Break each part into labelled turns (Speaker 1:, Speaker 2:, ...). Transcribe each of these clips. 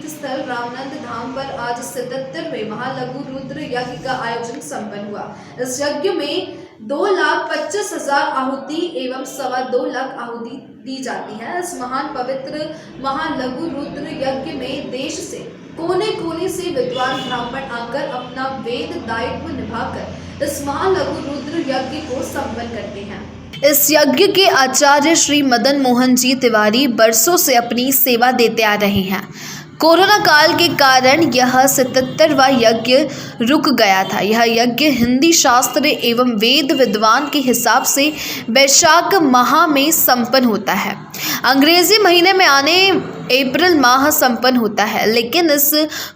Speaker 1: तीर्थ स्थल रामानंद धाम पर आज 77वें महालघु रुद्र यज्ञ का आयोजन संपन्न हुआ। इस यज्ञ में 2,25,000 आहुति एवं 2.25 लाख आहुति दी जाती है। इस महान पवित्र महालघु रुद्र यज्ञ में देश से कोने कोने से विद्वान ब्राह्मण आकर अपना वेद दायित्व निभाकर इस महालघु रुद्र यज्ञ को संपन्न करते हैं। इस यज्ञ के आचार्य श्री मदन मोहन जी तिवारी बरसों से अपनी सेवा देते आ रहे हैं। कोरोना काल के कारण यह 77वां यज्ञ रुक गया था। यह यज्ञ हिंदी शास्त्र एवं वेद विद्वान के हिसाब से वैशाख माह में संपन्न होता है। अंग्रेजी महीने में आने अप्रैल माह संपन्न होता है, लेकिन इस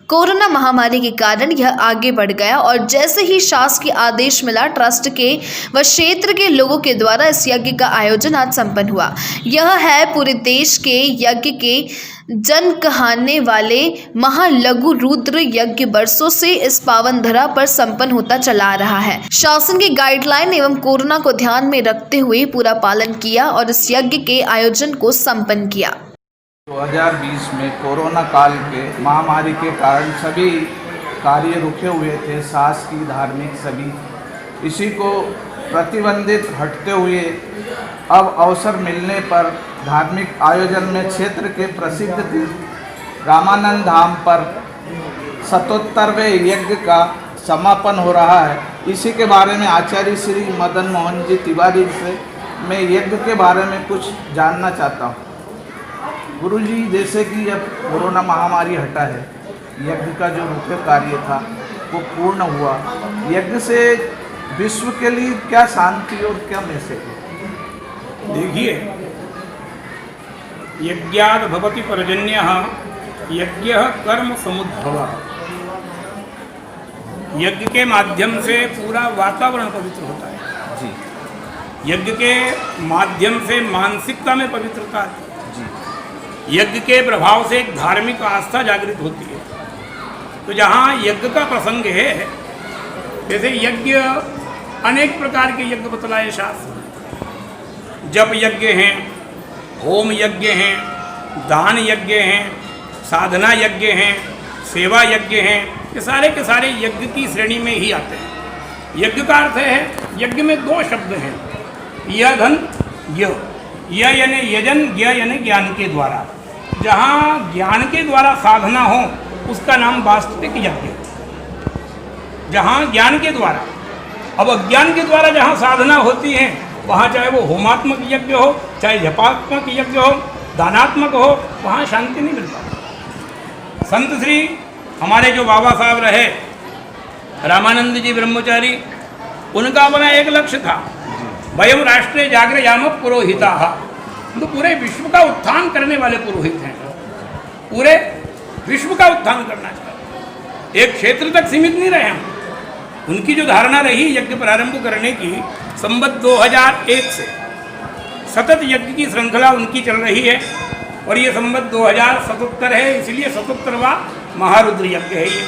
Speaker 1: कोरोना महामारी के कारण यह आगे बढ़ गया और जैसे ही शासकीय आदेश मिला, ट्रस्ट के व क्षेत्र के लोगों के द्वारा इस यज्ञ का आयोजन आज संपन्न हुआ। यह है पूरे देश के यज्ञ के जन कहने वाले महालघु रुद्र यज्ञ बरसों से इस पावन धरा पर संपन्न होता चला आ रहा है। शासन की गाइडलाइन एवं कोरोना को ध्यान में रखते हुए पूरा पालन किया और इस यज्ञ के आयोजन को संपन्न किया।
Speaker 2: 2020 में कोरोना काल के महामारी के कारण सभी कार्य रुके हुए थे, शासकीय धार्मिक सभी। इसी को प्रतिबंधित हटते हुए अब अवसर मिलने पर धार्मिक आयोजन में क्षेत्र के प्रसिद्ध तीर्थ रामानंद धाम पर 77वें यज्ञ का समापन हो रहा है। इसी के बारे में आचार्य श्री मदन मोहन जी तिवारी से मैं यज्ञ के बारे में कुछ जानना चाहता हूँ। गुरुजी, जैसे कि अब कोरोना महामारी हटा है, यज्ञ का जो मुख्य कार्य था वो पूर्ण हुआ। यज्ञ से विश्व के लिए क्या शांति और क्या मैसेज है?
Speaker 3: देखिए, यज्ञाद भवति पर्जन्यः यज्ञः कर्म समुद्भवः। यज्ञ के माध्यम से पूरा वातावरण पवित्र होता है जी। यज्ञ के माध्यम से मानसिकता में पवित्रता आती है जी। यज्ञ के प्रभाव से एक धार्मिक आस्था जागृत होती है। तो जहाँ यज्ञ का प्रसंग है, जैसे यज्ञ अनेक प्रकार के यज्ञ बतलाए शास्त्र। जप यज्ञ हैं, होम यज्ञ हैं, दान यज्ञ हैं, साधना यज्ञ हैं, सेवा यज्ञ हैं। ये सारे के सारे यज्ञ की श्रेणी में ही आते हैं। यज्ञ का अर्थ है, यज्ञ में दो शब्द हैं, यधन य। यानी यजन, ज्ञ यानी ज्ञान के द्वारा। जहाँ ज्ञान के द्वारा साधना हो उसका नाम वास्तविक यज्ञ। जहाँ ज्ञान के द्वारा, अब अज्ञान के द्वारा जहाँ साधना होती है, वहाँ चाहे वो होमात्मक यज्ञ हो, चाहे जपात्मक यज्ञ हो, दानात्मक हो, वहाँ शांति नहीं मिल पाती। संत श्री हमारे जो बाबा साहब रहे रामानंद जी ब्रह्मचारी, उनका अपना एक लक्ष्य था, वयम राष्ट्रे जागृयाम पुरोहिताः। तो पूरे विश्व का उत्थान करने वाले पुरोहित हैं। पूरे विश्व का उत्थान करना चाहिए, एक क्षेत्र तक सीमित नहीं रहे हम। उनकी जो धारणा रही यज्ञ प्रारंभ करने की, संवत 2001 से सतत यज्ञ की श्रृंखला उनकी चल रही है और ये संवत 2077 है, इसलिए 77वां महारुद्र यज्ञ है ये।